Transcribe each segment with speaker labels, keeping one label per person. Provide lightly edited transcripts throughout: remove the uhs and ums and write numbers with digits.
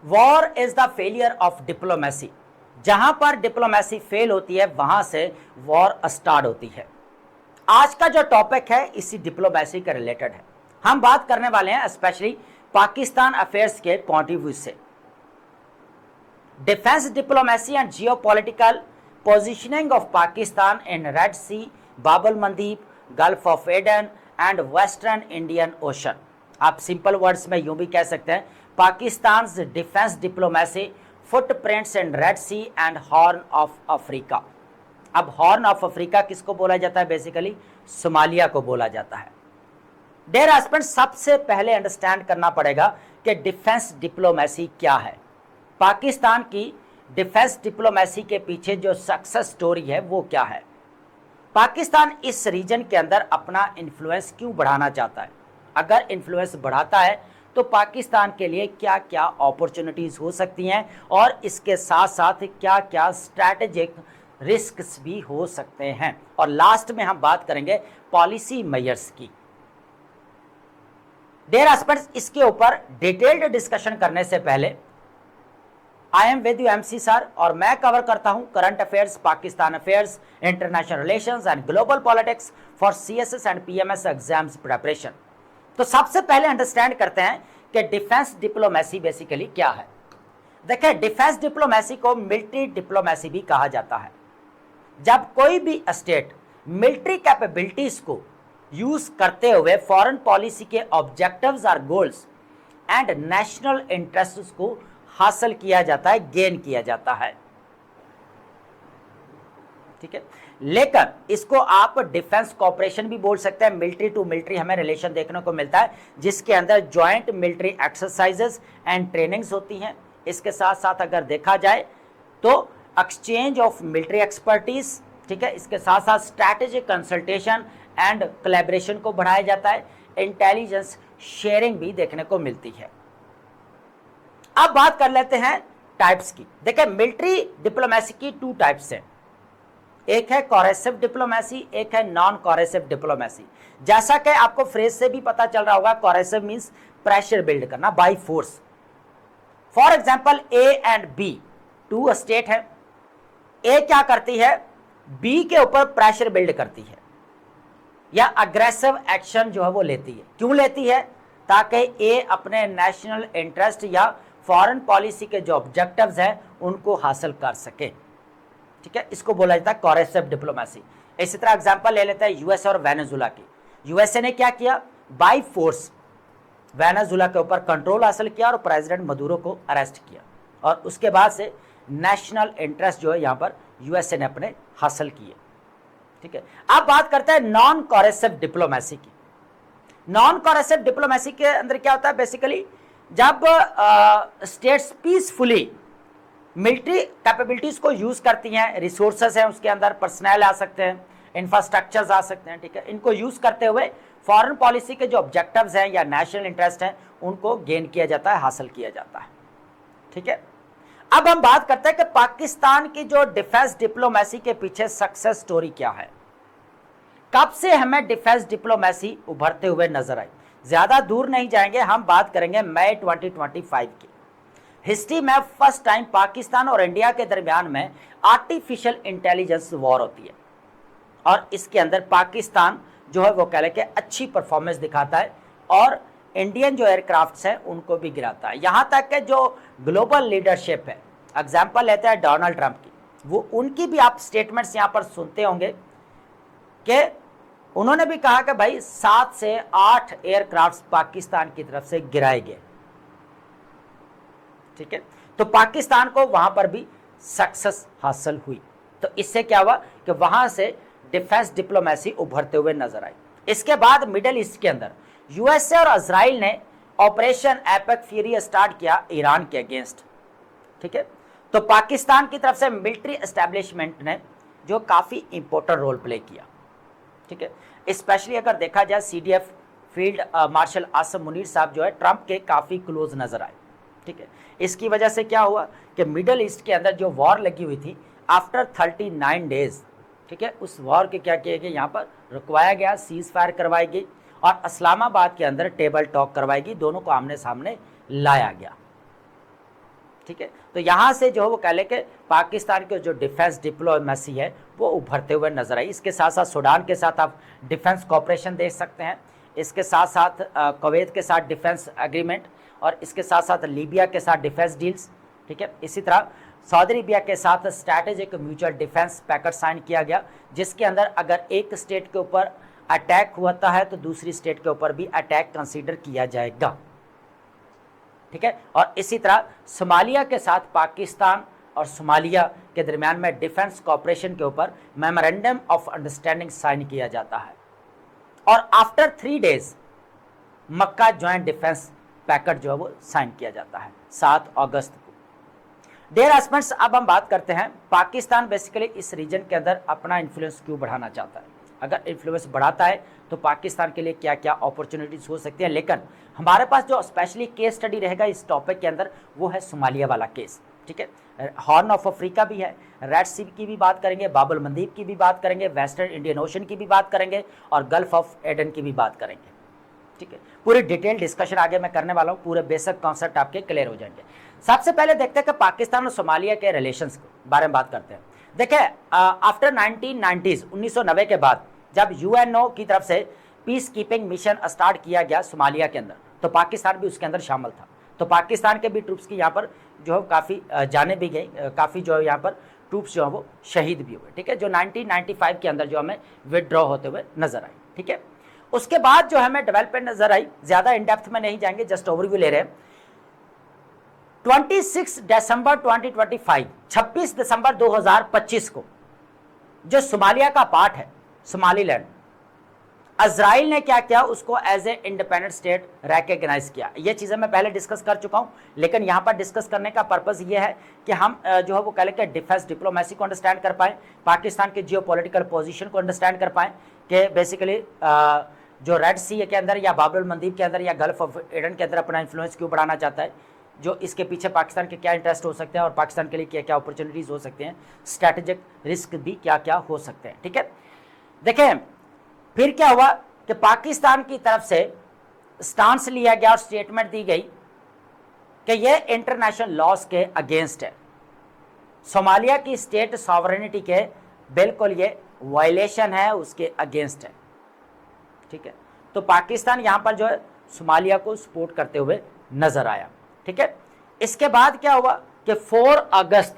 Speaker 1: War is the failure of diplomacy. जहां पर diplomacy fail होती है वहां से वॉर स्टार्ट होती है। आज का जो टॉपिक है इसी डिप्लोमेसी के रिलेटेड है। हम बात करने वाले हैं स्पेशली पाकिस्तान अफेयर्स के पॉइंट ऑफ व्यू से। Defence diplomacy and geopolitical positioning of Pakistan in Red Sea, Bab al Mandeb, Gulf of Aden and western Indian Ocean. आप सिंपल वर्ड्स में यूं भी कह सकते हैं Pakistan defence diplomacy, footprints in Red Sea and Horn of Africa. अब Horn of Africa किसको बोला जाता है? बेसिकली सोमालिया को बोला जाता है। डियर एस्पिरेंट्स, सबसे पहले अंडरस्टैंड करना पड़ेगा कि डिफेंस डिप्लोमेसी क्या है। पाकिस्तान की डिफेंस डिप्लोमेसी के पीछे जो सक्सेस स्टोरी है वो क्या है। पाकिस्तान इस रीजन के अंदर अपना इन्फ्लुएंस क्यों बढ़ाना चाहता है? अगर इन्फ्लुएंस बढ़ाता है तो पाकिस्तान के लिए क्या क्या अपॉर्चुनिटीज हो सकती हैं और इसके साथ साथ क्या क्या स्ट्रैटेजिक रिस्क्स भी हो सकते हैं। और लास्ट में हम बात करेंगे पॉलिसी मेजर्स की। डियर एस्पिरेंट्स, इसके ऊपर डिटेल्ड डिस्कशन करने से पहले I am with you MC sir और मैं कवर करता हूं current affairs, Pakistan affairs, international relations and global politics for CSS and PMS exams preparation. तो सबसे पहले अंडरस्टैंड करते हैं कि डिफेंस डिप्लोमेसी बेसिकली क्या है। देखिए, डिफेंस डिप्लोमेसी को मिलिट्री डिप्लोमेसी भी कहा जाता है। जब कोई भी स्टेट मिलिट्री कैपेबिलिटीज को यूज करते हुए फॉरेन पॉलिसी के ऑब्जेक्टिव्स और गोल्स एंड नेशनल इंटरेस्ट्स को हासिल किया जाता है, गेन किया जाता है। ठीक है, लेकिन इसको आप डिफेंस कॉपरेशन भी बोल सकते हैं। मिलिट्री टू मिलिट्री हमें रिलेशन देखने को मिलता है जिसके अंदर joint military exercises and trainings होती हैं। इसके साथ साथ अगर देखा जाए तो एक्सचेंज ऑफ मिलिट्री एक्सपर्टीज, ठीक है, इसके साथ साथ स्ट्रैटेजिक कंसल्टेशन एंड कोलैबोरेशन को बढ़ाया जाता है। इंटेलिजेंस शेयरिंग भी देखने को मिलती है। अब बात कर लेते हैं टाइप्स की। देखिए, मिलिट्री डिप्लोमेसी की टू टाइप्स हैं। एक है कोरेसिव डिप्लोमेसी, एक है नॉन कोरेसिव डिप्लोमेसी। जैसा कि आपको फ्रेज से भी पता चल रहा होगा, कोरेसिव मींस प्रेशर बिल्ड करना by force. For example A and B, two state है। ए क्या करती है? बी के ऊपर प्रेशर बिल्ड करती है या अग्रेसिव एक्शन जो है वो लेती है। क्यों लेती है? ताकि ए अपने नेशनल इंटरेस्ट या फॉरेन पॉलिसी के जो ऑब्जेक्टिव्स हैं उनको हासिल कर सके। ठीक है, इसको बोला जाता है कोरेसिव डिप्लोमेसी। इसी तरह एग्जांपल ले लेते हैं यूएस और वेनेजुला की। यूएसए ने क्या किया? बाय फोर्स वेनेजुला के ऊपर कंट्रोल हासिल किया और प्रेसिडेंट मदुरो को अरेस्ट किया और उसके बाद से नेशनल इंटरेस्ट जो है यहाँ पर यूएसए ने अपने हासिल किए। ठीक है, अब बात करते हैं नॉन कोरेसिव डिप्लोमेसी की। नॉन कोरेसिव डिप्लोमेसी के अंदर क्या होता है? बेसिकली जब स्टेट्स पीसफुली मिलिट्री कैपेबिलिटीज को यूज करती हैं, रिसोर्सेस हैं उसके अंदर, पर्सनल आ सकते हैं, इंफ्रास्ट्रक्चर्स आ सकते हैं। ठीक है, इनको यूज करते हुए फॉरेन पॉलिसी के जो ऑब्जेक्टिव्स हैं या नेशनल इंटरेस्ट हैं उनको गेन किया जाता है, हासिल किया जाता है। ठीक है, अब हम बात करते हैं कि पाकिस्तान की जो डिफेंस डिप्लोमेसी के पीछे सक्सेस स्टोरी क्या है। कब से हमें डिफेंस डिप्लोमेसी उभरते हुए नजर आई? ज्यादा दूर नहीं जाएंगे, हम बात करेंगे मई 2025 की। हिस्ट्री में फर्स्ट टाइम पाकिस्तान और इंडिया के दरमियान में आर्टिफिशियल इंटेलिजेंस वॉर होती है और इसके अंदर पाकिस्तान जो है वो कह लें कि अच्छी परफॉर्मेंस दिखाता है और इंडियन जो एयरक्राफ्ट्स हैं उनको भी गिराता है। यहाँ तक कि जो ग्लोबल लीडरशिप है, एग्जाम्पल लेते हैं डोनाल्ड ट्रंप की, वो उनकी भी आप स्टेटमेंट्स यहाँ पर सुनते होंगे कि उन्होंने भी कहा कि भाई 7 से 8 एयरक्राफ्ट्स पाकिस्तान की तरफ से गिराए गए। ठीक है, तो पाकिस्तान को वहां पर भी सक्सेस हासिल हुई। तो इससे क्या हुआ कि वहां से डिफेंस डिप्लोमेसी उभरते हुए नजर आई। इसके बाद मिडिल ईस्ट के अंदर यूएसए और इजराइल ने ऑपरेशन एपेक फ्यूरी स्टार्ट किया ईरान के अगेंस्ट। ठीक है, तो पाकिस्तान की तरफ से मिलिट्री एस्टेब्लिशमेंट ने जो काफी इंपॉर्टेंट रोल प्ले किया। ठीक है, स्पेशली अगर देखा जाए CDF field marshal Asim Munir साहब जो है ट्रंप के काफी क्लोज नजर आए। ठीक है, इसकी वजह से क्या हुआ कि मिडिल ईस्ट के अंदर जो वॉर लगी हुई थी आफ्टर 39 डेज, ठीक है, उस वॉर के क्या किया गया, यहाँ पर रुकवाया गया, सीज फायर करवाई गई और इस्लामाबाद के अंदर टेबल टॉक करवाई गई, दोनों को आमने सामने लाया गया। ठीक है। तो यहाँ से जो है वो कह ले कि पाकिस्तान के जो डिफेंस डिप्लोमेसी है वो उभरते हुए नजर आई। इसके साथ साथ सूडान के साथ आप डिफेंस कॉपरेशन देख सकते हैं, इसके साथ साथ कुवैत के साथ डिफेंस एग्रीमेंट, और इसके साथ साथ लीबिया के साथ डिफेंस डील्स, ठीक है। इसी तरह सऊदी अरेबिया के साथ strategic mutual defence pact sign किया गया, जिसके अंदर अगर एक स्टेट के ऊपर अटैक होता है तो दूसरी स्टेट के ऊपर भी अटैक कंसीडर किया जाएगा, ठीक है। और इसी तरह सोमालिया के साथ पाकिस्तान और सोमालिया के दरमियान में डिफेंस कॉपरेशन के ऊपर मेमोरेंडम ऑफ अंडरस्टैंडिंग साइन किया जाता है, और आफ्टर 3 डेज मक्का ज्वाइंट डिफेंस पैक्ट जो है वो साइन किया जाता है 7 अगस्त को। डियर एस्पिरेंट्स, अब हम बात करते हैं पाकिस्तान बेसिकली इस रीजन के अंदर अपना इन्फ्लुएंस क्यों बढ़ाना चाहता है। अगर इन्फ्लुएंस बढ़ाता है तो पाकिस्तान के लिए क्या क्या अपॉर्चुनिटीज हो सकती हैं, लेकिन हमारे पास जो स्पेशली केस स्टडी रहेगा इस टॉपिक के अंदर वो है सोमालिया वाला केस, ठीक है। हॉर्न ऑफ अफ्रीका भी है, रेड सी की भी बात करेंगे, बाबुल मंदीब की भी बात करेंगे, वेस्टर्न इंडियन ओशन की भी बात करेंगे, और गल्फ ऑफ एडन की भी बात करेंगे, ठीक है। पूरी डिटेल डिस्कशन आगे मैं करने वाला हूँ, पूरे बेसिक कॉन्सेप्ट आपके क्लियर हो जाएंगे। सबसे पहले देखते हैं कि पाकिस्तान और सोमालिया के रिलेशंस के बारे में बात करते हैं। देखिए, आफ्टर 1990s 1990 के बाद जब यूएनओ की तरफ से पीस कीपिंग मिशन स्टार्ट किया गया सोमालिया के अंदर, तो पाकिस्तान भी उसके अंदर शामिल था। तो पाकिस्तान के भी ट्रूप्स की यहाँ पर जो है काफ़ी जाने भी गई, काफ़ी जो है यहाँ पर ट्रूप्स जो है वो शहीद भी हुए, ठीक है, जो 1995 के अंदर जो हमें विदड्रॉ होते हुए नजर आई, ठीक है। उसके बाद जो हमें डेवलपमेंट नजर आई, ज़्यादा इन डेप्थ में नहीं जाएंगे, जस्ट ओवरव्यू ले रहे हैं। 26 दिसंबर 2025, 26 दिसंबर 2025 को जो सोमालिया का पार्ट है सोमालीलैंड, इजराइल ने क्या किया, उसको as a independent state recognise किया। ये चीज़ें मैं पहले डिस्कस कर चुका हूँ, लेकिन यहाँ पर डिस्कस करने का पर्पस ये है कि हम जो है वो कह लें डिफेंस डिप्लोमेसी को अंडरस्टैंड कर पाएँ, पाकिस्तान के जियोपॉलिटिकल पोजीशन को अंडरस्टैंड कर पाएँ कि बेसिकली जो रेड सी के अंदर या बाब अल मंदीब के अंदर या गल्फ ऑफ एडन के अंदर अपना इन्फ्लुएंस क्यों बढ़ाना चाहता है, जो इसके पीछे पाकिस्तान के क्या इंटरेस्ट हो सकते हैं और पाकिस्तान के लिए क्या क्या अपॉर्चुनिटीज़ हो सकते हैं, स्ट्रैटेजिक रिस्क भी क्या क्या हो सकते हैं, ठीक है। देखें फिर क्या हुआ कि पाकिस्तान की तरफ से स्टांस लिया गया और स्टेटमेंट दी गई कि ये इंटरनेशनल लॉज के अगेंस्ट है, सोमालिया की स्टेट सॉवरेनिटी के बिल्कुल ये वायलेशन है, उसके अगेंस्ट है, ठीक है। तो पाकिस्तान यहाँ पर जो है सोमालिया को सपोर्ट करते हुए नजर आया, ठीक है। इसके बाद क्या हुआ कि 4 अगस्त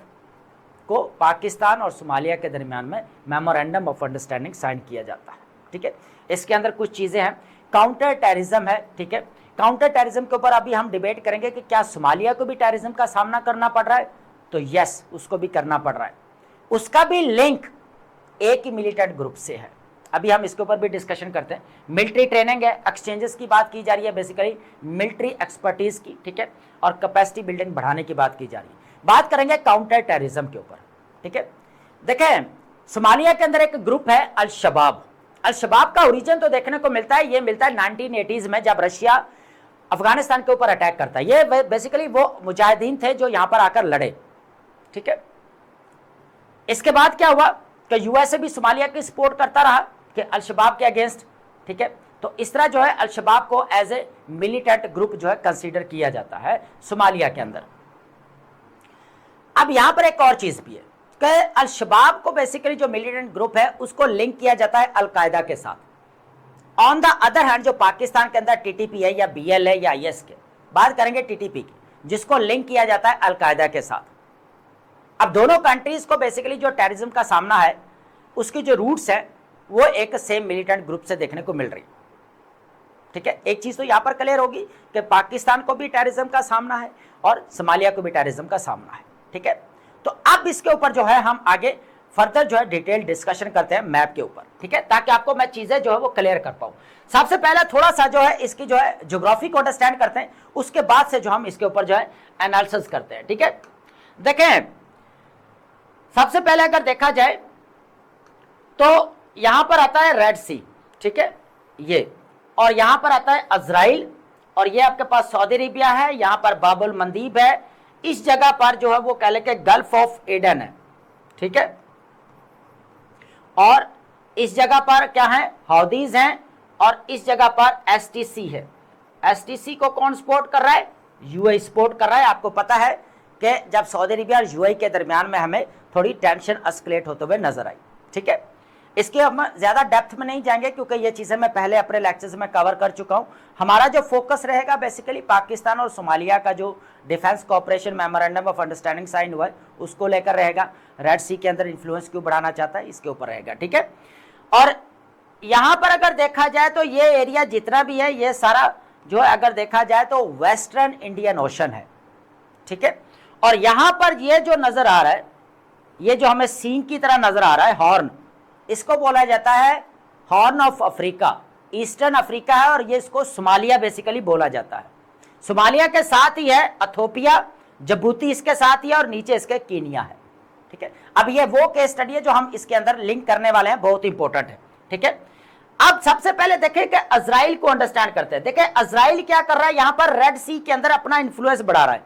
Speaker 1: को पाकिस्तान और सोमालिया के दरमियान में मेमोरेंडम ऑफ अंडरस्टैंडिंग साइन किया जाता है, ठीक है। इसके अंदर कुछ चीज़ें हैं, काउंटर टेररिज्म है, ठीक है। काउंटर टेररिज्म के ऊपर अभी हम डिबेट करेंगे कि क्या सोमालिया को भी टेररिज्म का सामना करना पड़ रहा है, तो यस, उसको भी करना पड़ रहा है। उसका भी लिंक एक ही मिलिटेंट ग्रुप से है, अभी हम इसके ऊपर भी डिस्कशन करते हैं। मिलिट्री ट्रेनिंग है, एक्सचेंजेस की बात की जा रही है, बेसिकली मिलिट्री एक्सपर्टीज की, ठीक है, और कैपेसिटी बिल्डिंग बढ़ाने की बात की जा रही है। बात करेंगे काउंटर टेररिज्म के ऊपर, ठीक है। देखें सोमालिया के अंदर एक ग्रुप है अल शबाब। अल शबाब का ओरिजिन तो देखने को मिलता है, ये मिलता है 1980s में, जब रशिया अफगानिस्तान के ऊपर अटैक करता है। ये बेसिकली वो मुजाहिदीन थे जो यहां पर आकर लड़े, ठीक है। इसके बाद क्या हुआ कि यूएसए भी सोमालिया की सपोर्ट करता रहा कि अल शबाब के अगेंस्ट, ठीक है। तो इस तरह जो है अल शबाब को एज ए मिलिटेंट ग्रुप जो है कंसीडर किया जाता है सोमालिया के अंदर। अब यहां पर एक और चीज भी है कि अल शबाब को बेसिकली जो मिलिटेंट ग्रुप है उसको लिंक किया जाता है अल कायदा के साथ। ऑन द अदर हैंड जो पाकिस्तान के अंदर टीटीपी है या बीएल है या आईएस के, बात करेंगे टीटीपी की, जिसको लिंक किया जाता है अल कायदा के साथ। अब दोनों कंट्रीज को बेसिकली जो टेररिज्म का सामना है उसकी जो रूट्स है वो एक सेम मिलिटेंट ग्रुप से देखने को मिल रही, ठीक है। एक चीज तो यहां पर क्लियर होगी कि पाकिस्तान को भी टेररिज्म का सामना है और सोमालिया को भी टेररिज्म का सामना है, ठीक है। तो अब इसके ऊपर जो है हम आगे फर्दर जो है डिटेल डिस्कशन करते हैं मैप के ऊपर, ठीक है, ताकि आपको मैं चीजें जो है वो क्लियर कर पाऊं। सबसे पहले थोड़ा सा जो है इसकी जो है ज्योग्राफी को अंडरस्टैंड करते हैं, उसके बाद से जो हम इसके ऊपर जो है एनालिसिस करते हैं, ठीक है। देखें सबसे पहले अगर देखा जाए तो यहां पर आता है रेड सी, ठीक है, ये, और यहां पर आता है इजराइल, और ये आपके पास सऊदी अरेबिया है, यहां पर बाब अल मंदीब है, इस जगह पर जो है वो कह लें कि गल्फ ऑफ एडन है, ठीक है, और इस जगह पर क्या है, हौदीज हैं, और इस जगह पर एसटीसी है। एसटीसी को कौन सपोर्ट कर रहा है, यूएई सपोर्ट कर रहा है। आपको पता है कि जब सऊदी अरेबिया और यूएई के दरमियान में हमें थोड़ी टेंशन एस्केलेट होते हुए नजर आई। ठीक है, इसके हम ज़्यादा डेप्थ में नहीं जाएंगे क्योंकि ये चीज़ें मैं पहले अपने लेक्चर्स में कवर कर चुका हूँ। हमारा जो फोकस रहेगा बेसिकली पाकिस्तान और सोमालिया का जो defence cooperation memorandum of understanding sign हुआ है उसको लेकर रहेगा। रेड सी के अंदर इन्फ्लुएंस क्यों बढ़ाना चाहता है इसके ऊपर रहेगा। ठीक है, और यहाँ पर अगर देखा जाए तो ये एरिया जितना भी है ये सारा जो है अगर देखा जाए तो वेस्टर्न इंडियन ओशन है। ठीक है, और यहाँ पर ये जो नजर आ रहा है, ये जो हमें सींग की तरह नजर आ रहा है हॉर्न, इसको बोला जाता है horn of Africa, eastern Africa है, और ये इसको सोमालिया बेसिकली बोला जाता है। सोमालिया के साथ ही है इथोपिया, जिबूती इसके साथ ही है, और नीचे इसके कीनिया है। ठीक है, अब ये वो केस स्टडी है जो हम इसके अंदर लिंक करने वाले हैं, बहुत इंपॉर्टेंट है। ठीक है, अब सबसे पहले देखें कि इजराइल को अंडरस्टैंड करते हैं। देखें इजराइल क्या कर रहा है, यहां पर रेड सी के अंदर अपना इन्फ्लुएंस बढ़ा रहा है।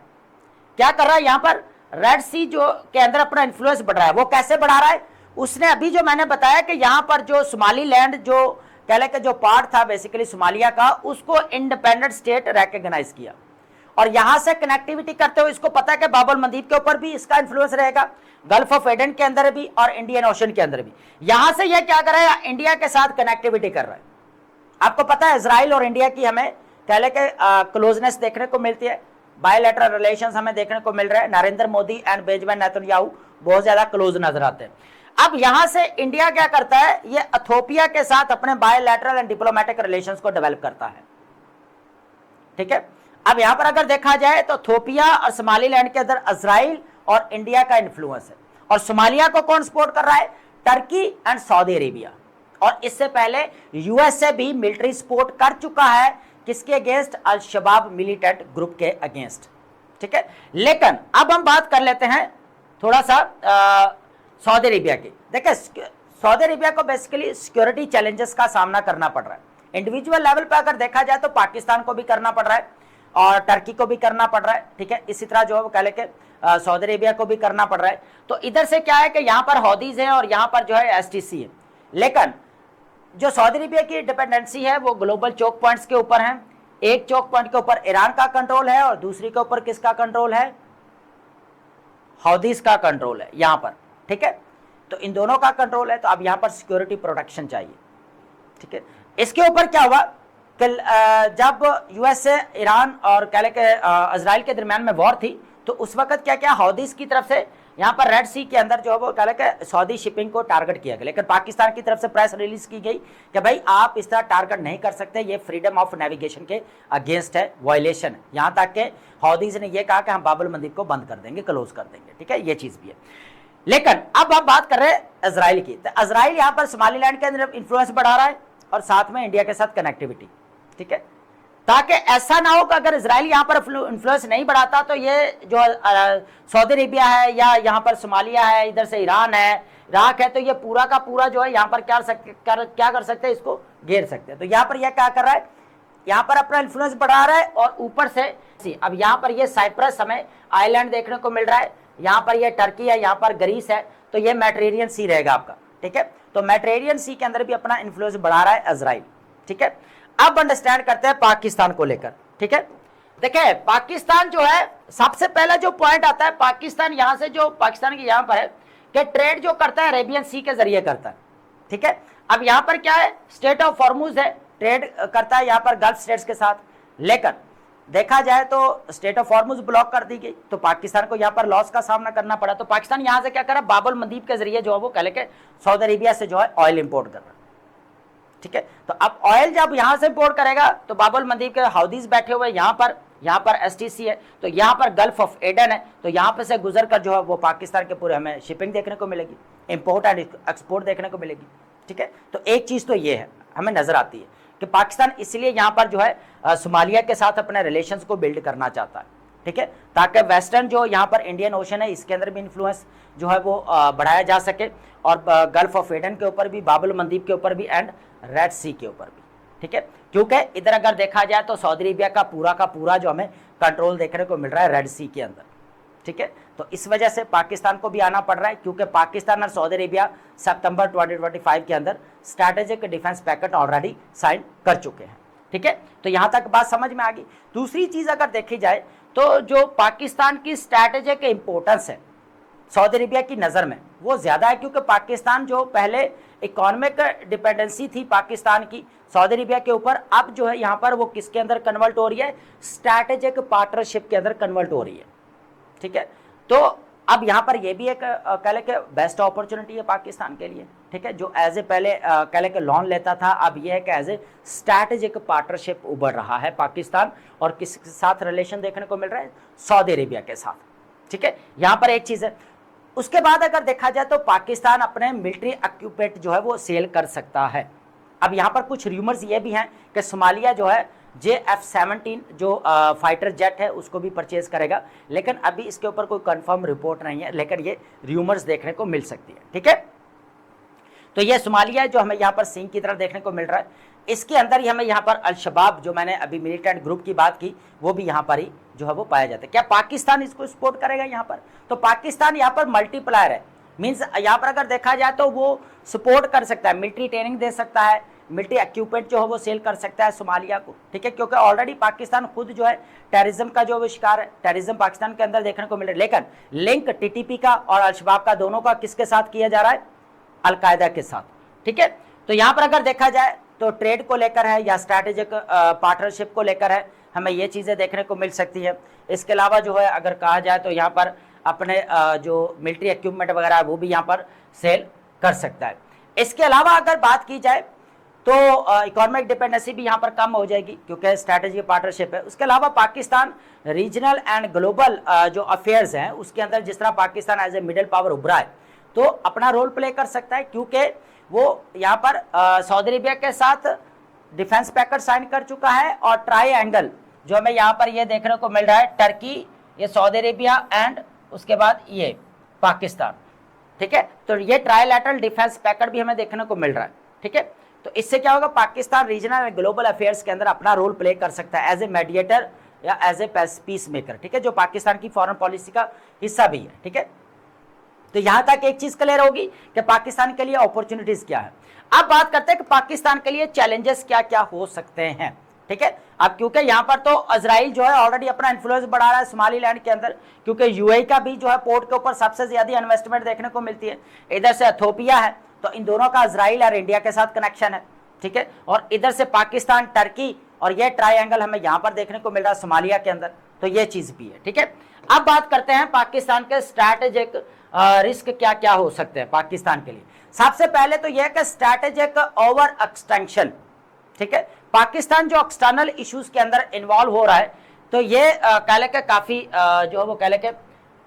Speaker 1: क्या कर रहा है, यहां पर रेड सी जो के अंदर अपना इन्फ्लुएंस बढ़ रहा है। वो कैसे बढ़ा रहा है, उसने अभी जो मैंने बताया कि यहां पर जो सोमाली लैंड जो कह ले कि जो पार्ट था बेसिकली सोमालिया का, उसको इंडिपेंडेंट स्टेट रिकॉग्नाइज किया, और यहां से कनेक्टिविटी करते हुए इसको पता है कि बाब अल मंदीब के ऊपर भी इसका इन्फ्लुएंस रहेगा, गल्फ ऑफ एडन के अंदर भी और इंडियन ओशन के अंदर भी। यहां से यह क्या कर रहा है, इंडिया के साथ कनेक्टिविटी कर रहा है। आपको पता है इजराइल और इंडिया की हमें कह ले के क्लोजनेस देखने को मिलती है, बायलैटरल रिलेशंस हमें देखने को मिल रहा है। Narendra Modi and Benjamin Netanyahu बहुत ज्यादा क्लोज नजर आते हैं। अब यहां से इंडिया क्या करता है, ये इथोपिया के साथ अपने बायलैटरल एंड डिप्लोमेटिक रिलेशंस को डेवलप करता है। ठीक है, अब यहां पर अगर देखा जाए तो इथोपिया और सोमालीलैंड के अंदर इजराइल और इंडिया का इन्फ्लुएंस है, और सोमालिया को कौन सपोर्ट कर रहा है, टर्की एंड सऊदी अरेबिया। और इससे पहले यूएसए भी मिलिट्री सपोर्ट कर चुका है, किसके अगेंस्ट, अल शबाब मिलिटेंट ग्रुप के अगेंस्ट। ठीक है, लेकिन अब हम बात कर लेते हैं थोड़ा सा सऊदी अरेबिया की। देखिए सऊदी अरेबिया को बेसिकली सिक्योरिटी चैलेंजेस का सामना करना पड़ रहा है। इंडिविजुअल लेवल पर अगर देखा जाए तो पाकिस्तान को भी करना पड़ रहा है और टर्की को भी करना पड़ रहा है। ठीक है, इसी तरह जो है वो कह लेके सऊदी अरेबिया को भी करना पड़ रहा है। तो इधर से क्या है कि यहाँ पर हौदीज हैं और यहाँ पर जो है एसटीसी है, लेकिन जो सऊदी अरेबिया की डिपेंडेंसी है वो ग्लोबल चोक पॉइंट्स के ऊपर है। एक चोक पॉइंट के ऊपर ईरान का कंट्रोल है और दूसरी के ऊपर किसका कंट्रोल है, हौदीज का कंट्रोल है यहाँ पर। ठीक है, तो इन दोनों का कंट्रोल है, तो अब यहाँ पर सिक्योरिटी प्रोटेक्शन चाहिए। ठीक है, इसके ऊपर क्या हुआ कि जब यूएसए ईरान और कह ले के इजराइल के दरमियान में वॉर थी, तो उस वक्त क्या क्या हौदीज की तरफ से यहाँ पर रेड सी के अंदर जो है वो कह ले के सऊदी शिपिंग को टारगेट किया गया, लेकिन पाकिस्तान की तरफ से प्रेस रिलीज की गई कि भाई आप इस तरह टारगेट नहीं कर सकते, ये फ्रीडम ऑफ नेविगेशन के अगेंस्ट है, वायलेशन है। यहाँ तक के हौदीज ने यह कहा कि हम बाब अल मंदीब को बंद कर देंगे, क्लोज कर देंगे। ठीक है, ये चीज भी है। लेकिन अब हम बात कर रहे हैं इजराइल की, तो इजराइल यहाँ पर सोमालीलैंड के अंदर इन्फ्लुएंस बढ़ा रहा है और साथ में इंडिया के साथ कनेक्टिविटी। ठीक है, ताकि ऐसा ना हो कि अगर इजराइल यहाँ पर इन्फ्लुएंस नहीं बढ़ाता तो ये जो सऊदी अरेबिया है या यहाँ पर सोमालिया है, इधर से ईरान है, इराक है, तो ये पूरा का पूरा जो है यहाँ पर क्या कर सकते हैं, इसको घेर सकते हैं। तो यहाँ पर यह क्या कर रहा है, यहाँ पर अपना इन्फ्लुएंस बढ़ा रहा है और ऊपर से अब यहाँ पर ये साइप्रस हमें आइलैंड देखने को मिल रहा है, यहाँ पर ये टर्की है, यहाँ पर ग्रीस है, तो ये मेडिटेरेनियन सी रहेगा आपका। ठीक है, तो मेडिटेरेनियन सी के अंदर भी अपना इन्फ्लुएंस बढ़ा रहा है इजराइल। ठीक है, अब अंडरस्टैंड करते हैं पाकिस्तान को लेकर। ठीक है, देखिए पाकिस्तान जो है सबसे पहला जो पॉइंट आता है, पाकिस्तान यहां से जो पाकिस्तान की यहां पर है कि ट्रेड जो करता है अरेबियन सी के जरिए करता है। ठीक है, अब यहां पर क्या है, स्टेट ऑफ हॉर्मुज है, ट्रेड करता है यहां पर गल्फ स्टेट्स के साथ, लेकिन देखा जाए तो स्टेट ऑफ हॉर्मुज ब्लॉक कर दी गई, तो पाकिस्तान को यहां पर लॉस का सामना करना पड़ा। तो पाकिस्तान यहां से क्या कर रहा है, बाब अल मंदीब के जरिए जो है वो कह लेके सऊदी अरेबिया से जो है ऑयल इंपोर्ट कर रहा है। ठीक है, तो अब ऑयल जब यहां से इंपोर्ट करेगा तो बाब अल मंदीब के हौदीज बैठे हुए यहाँ पर एसटीसी है, तो यहाँ पर गल्फ ऑफ एडन है, तो यहाँ पे से गुजर कर जो है वो पाकिस्तान के पूरे हमें शिपिंग देखने को मिलेगी, इंपोर्ट एंड एक्सपोर्ट देखने को मिलेगी। ठीक है, तो एक चीज तो ये है हमें नजर आती है कि पाकिस्तान इसलिए यहाँ पर जो है सोमालिया के साथ अपने रिलेशंस को बिल्ड करना चाहता है। ठीक है, ताकि वेस्टर्न जो यहाँ पर इंडियन ओशन है इसके अंदर भी इन्फ्लुएंस जो है वो बढ़ाया जा सके, और गल्फ ऑफ एडन के ऊपर भी, बाब अल मंदीब के ऊपर भी एंड रेड सी के ऊपर भी। ठीक है, क्योंकि इधर अगर देखा जाए तो सऊदी अरेबिया का पूरा जो हमें कंट्रोल देखने को मिल रहा है रेड सी के अंदर। ठीक है, तो इस वजह से पाकिस्तान को भी आना पड़ रहा है, क्योंकि पाकिस्तान और सऊदी अरेबिया सितंबर 2025 के अंदर strategic defence packet already sign कर चुके हैं। ठीक है, तो यहां तक बात समझ में आ गई। दूसरी चीज अगर देखी जाए तो जो पाकिस्तान की स्ट्रैटेजिक इंपॉर्टेंस है सऊदी अरेबिया की नज़र में वो ज़्यादा है, क्योंकि पाकिस्तान जो पहले इकोनॉमिक डिपेंडेंसी थी पाकिस्तान की सऊदी अरेबिया के ऊपर, अब जो है यहाँ पर वो किसके अंदर कन्वर्ट हो रही है, स्ट्रैटेजिक पार्टनरशिप के अंदर कन्वर्ट हो रही है। ठीक है, तो अब यहाँ पर ये भी एक कह लें कि बेस्ट अपॉर्चुनिटी है पाकिस्तान के लिए। ठीक है, जो एज ए पहले कह लें कि लोन लेता था, अब ये है कि एज ए स्ट्रैटेजिक पार्टनरशिप उभर रहा है पाकिस्तान, और किसके साथ रिलेशन देखने को मिल रहा है, सऊदी अरेबिया के साथ। ठीक है, यहाँ पर एक चीज़ है। उसके बाद अगर देखा जाए तो पाकिस्तान अपने मिलिट्री इक्विपमेंट जो है वो सेल कर सकता है। अब यहाँ पर कुछ र्यूमर्स ये भी हैं कि सोमालिया जो है JF-17 जो फाइटर जेट है उसको भी परचेज करेगा, लेकिन अभी इसके ऊपर कोई कंफर्म रिपोर्ट नहीं है, लेकिन ये र्यूमर्स देखने को मिल सकती है। ठीक है, तो ये सोमालिया जो हमें यहाँ पर सिंह की तरह देखने को मिल रहा है, इसके अंदर ही हमें यहाँ पर अल-शबाब जो मैंने अभी मिलिटेंट ग्रुप की बात की वो भी यहाँ पर ही जो है वो पाया जाता है। क्या पाकिस्तान इसको सपोर्ट करेगा यहाँ पर? तो पाकिस्तान यहाँ पर मल्टीप्लायर है, मीन्स यहाँ पर अगर देखा जाए तो वो सपोर्ट कर सकता है, मिलिट्री ट्रेनिंग दे सकता है, मिलिट्री इक्विपमेंट जो है वो सेल कर सकता है सोमालिया को। ठीक है, क्योंकि ऑलरेडी पाकिस्तान खुद जो है टेररिज्म का जो शिकार है, टेररिज्म पाकिस्तान के अंदर देखने को मिल रहा है, लेकिन लिंक TTP का और अल-शबाब का दोनों का किसके साथ किया जा रहा है, अल-कायदा के साथ। ठीक है, तो यहाँ पर अगर देखा जाए तो ट्रेड को लेकर है या स्ट्रैटेजिक पार्टनरशिप को लेकर है, हमें ये चीज़ें देखने को मिल सकती है। इसके अलावा जो है अगर कहा जाए तो यहाँ पर अपने जो मिलिट्री इक्विपमेंट वगैरह है वो भी यहाँ पर सेल कर सकता है। इसके अलावा अगर बात की जाए तो इकोनॉमिक डिपेंडेंसी भी यहाँ पर कम हो जाएगी क्योंकि स्ट्रैटेजिक पार्टनरशिप है। उसके अलावा पाकिस्तान रीजनल एंड ग्लोबल जो अफेयर्स हैं उसके अंदर जिस तरह Pakistan as a middle power उभरा है तो अपना रोल प्ले कर सकता है, क्योंकि वो यहाँ पर सऊदी अरेबिया के साथ डिफेंस पैकेज साइन कर चुका है, और ट्रायंगल जो हमें यहाँ पर ये देखने को मिल रहा है, टर्की, ये सऊदी अरेबिया एंड उसके बाद ये पाकिस्तान। ठीक है, तो ये ट्राइलैटरल डिफेंस पैकेज भी हमें देखने को मिल रहा है। ठीक है, तो इससे क्या होगा, Pakistan regional and global affairs के अंदर अपना रोल प्ले कर सकता है एज ए मेडिएटर या एज ए पीस मेकर। ठीक है, जो पाकिस्तान की फॉरेन पॉलिसी का हिस्सा भी है। ठीक है, तो यहां तक एक चीज क्लियर होगी कि पाकिस्तान के लिए अपॉर्चुनिटीज क्या है। अब बात करते हैं कि पाकिस्तान के लिए चैलेंजेस क्या क्या हो सकते हैं। ठीक है, अब क्योंकि यहां पर तो इजराइल जो है ऑलरेडी अपना इन्फ्लुएंस बढ़ा रहा है सोमालीलैंड के अंदर, क्योंकि यूएई का भी जो है पोर्ट के ऊपर सबसे ज्यादा इन्वेस्टमेंट देखने को मिलती है, इधर से इथियोपिया है, तो इन दोनों का इजराइल और इंडिया के साथ कनेक्शन है। ठीक है, और इधर से पाकिस्तान, टर्की, और ये ट्रायंगल हमें यहां पर देखने को मिल रहा है सोमालिया के अंदर, तो ये चीज भी है। ठीक है, अब बात करते हैं पाकिस्तान के स्ट्रैटेजिक रिस्क क्या क्या हो सकते हैं पाकिस्तान के लिए। सबसे पहले तो यह कि स्ट्रैटेजिक ओवर एक्सटेंशन। ठीक है, पाकिस्तान जो एक्सटर्नल इश्यूज के अंदर इन्वॉल्व हो रहा है, तो ये कह लें कि काफी जो है वो कह लें कि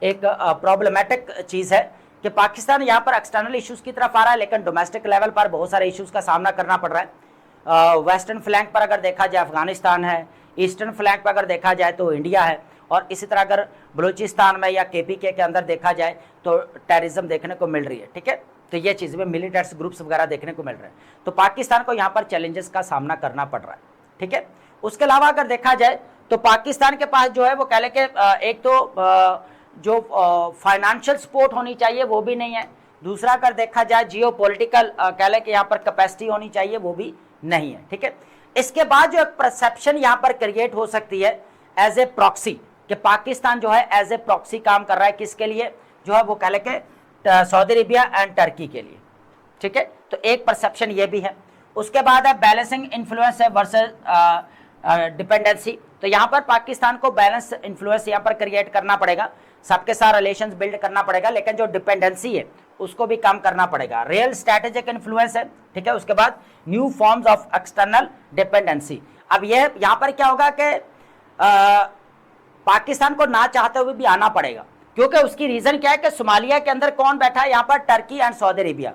Speaker 1: एक प्रॉब्लमेटिक चीज है कि पाकिस्तान यहाँ पर एक्सटर्नल इश्यूज की तरफ आ रहा है, लेकिन डोमेस्टिक लेवल पर बहुत सारे इश्यूज का सामना करना पड़ रहा है। वेस्टर्न फ्लैंक पर अगर देखा जाए अफगानिस्तान है, ईस्टर्न फ्लैंक पर अगर देखा जाए तो इंडिया है, और इसी तरह अगर बलूचिस्तान में या KPK के अंदर देखा जाए तो टेररिज्म देखने को मिल रही है। ठीक है, तो ये चीज़ में मिलिटेंट्स ग्रुप्स वगैरह देखने को मिल रहे हैं, तो पाकिस्तान को यहाँ पर चैलेंजेस का सामना करना पड़ रहा है। ठीक है, उसके अलावा अगर देखा जाए तो पाकिस्तान के पास जो है वो कह लें कि एक तो जो फाइनेंशियल सपोर्ट होनी चाहिए वो भी नहीं है, दूसरा अगर देखा जाए जियो पोलिटिकल कह लें कि यहाँ पर कैपेसिटी होनी चाहिए वो भी नहीं है। ठीक है, इसके बाद जो एक परसेप्शन यहाँ पर क्रिएट हो सकती है एज ए प्रॉक्सी, कि पाकिस्तान जो है एज ए प्रॉक्सी काम कर रहा है किसके लिए, जो है वो कह लें कि सऊदी अरेबिया एंड टर्की के लिए। ठीक है, तो एक परसेप्शन ये भी है। उसके बाद है बैलेंसिंग इन्फ्लुएंस है वर्सेस डिपेंडेंसी, तो यहाँ पर पाकिस्तान को बैलेंस इन्फ्लुएंस यहाँ पर क्रिएट करना पड़ेगा, सबके साथ रिलेशंस बिल्ड करना पड़ेगा, लेकिन जो डिपेंडेंसी है उसको भी कम करना पड़ेगा। रियल स्ट्रैटेजिक इन्फ्लुएंस है। ठीक है, उसके बाद new forms of external dependency. अब ये यहाँ पर क्या होगा कि पाकिस्तान को ना चाहते हुए भी आना पड़ेगा, क्योंकि उसकी रीजन क्या है कि सोमालिया के अंदर कौन बैठा है, यहाँ पर टर्की एंड सऊदी अरेबिया,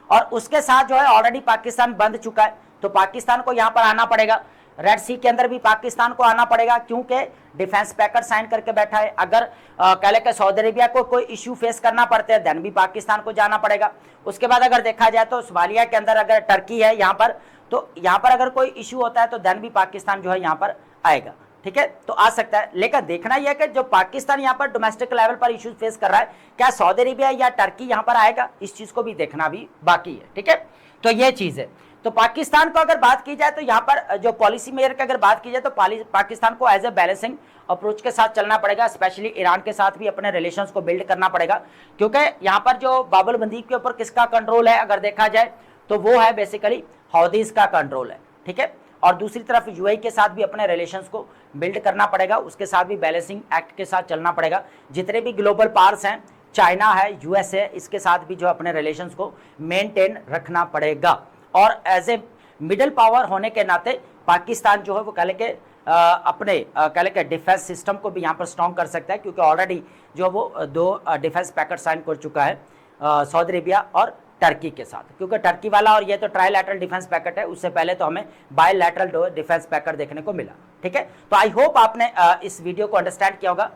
Speaker 1: और उसके साथ जो है ऑलरेडी पाकिस्तान बंध चुका है, तो पाकिस्तान को यहाँ पर आना पड़ेगा। रेड सी के अंदर भी पाकिस्तान को आना पड़ेगा, क्योंकि डिफेंस पैकेज साइन करके बैठा है। अगर कह लें कि सऊदी अरेबिया को कोई इश्यू फेस करना पड़ता है देन भी पाकिस्तान को जाना पड़ेगा। उसके बाद अगर देखा जाए तो सोमालिया के अंदर अगर टर्की है यहाँ पर, तो यहाँ पर अगर कोई इश्यू होता है तो देन भी पाकिस्तान जो है यहाँ पर आएगा। ठीक है, तो आ सकता है, लेकिन देखना यह है कि जो पाकिस्तान यहाँ पर डोमेस्टिक लेवल पर इश्यूज फेस कर रहा है, क्या सऊदी अरेबिया या टर्की यहाँ पर आएगा, इस चीज को भी देखना भी बाकी है। ठीक है, तो ये चीज है। तो पाकिस्तान को अगर बात की जाए तो यहाँ पर जो पॉलिसी मेकर की अगर बात की जाए तो पाकिस्तान को एज ए बैलेंसिंग अप्रोच के साथ चलना पड़ेगा। स्पेशली ईरान के साथ भी अपने रिलेशंस को बिल्ड करना पड़ेगा, क्योंकि यहाँ पर जो बाबुल मंदीब के ऊपर किसका कंट्रोल है अगर देखा जाए तो वो है बेसिकली हौदीज का कंट्रोल है, ठीक है। और दूसरी तरफ यूएई के साथ भी अपने रिलेशंस को बिल्ड करना पड़ेगा, उसके साथ भी बैलेंसिंग एक्ट के साथ चलना पड़ेगा। जितने भी ग्लोबल पावर्स हैं, चाइना है, यूएस है, इसके साथ भी जो अपने रिलेशंस को मेंटेन रखना पड़ेगा। और एज ए मिडिल पावर होने के नाते पाकिस्तान जो है वो कह लेके अपने कह लेके डिफेंस सिस्टम को भी यहाँ पर स्ट्रॉन्ग कर सकता है, क्योंकि ऑलरेडी जो वो 2 डिफेंस पैकेट साइन कर चुका है सऊदी अरेबिया और टर्की के साथ। क्योंकि टर्की वाला और ये तो ट्राइलैटरल डिफेंस पैकेट है, उससे पहले तो हमें बायलैटरल डिफेंस पैकेट देखने को मिला, ठीक है। तो आई होप आपने इस वीडियो को अंडरस्टैंड किया होगा।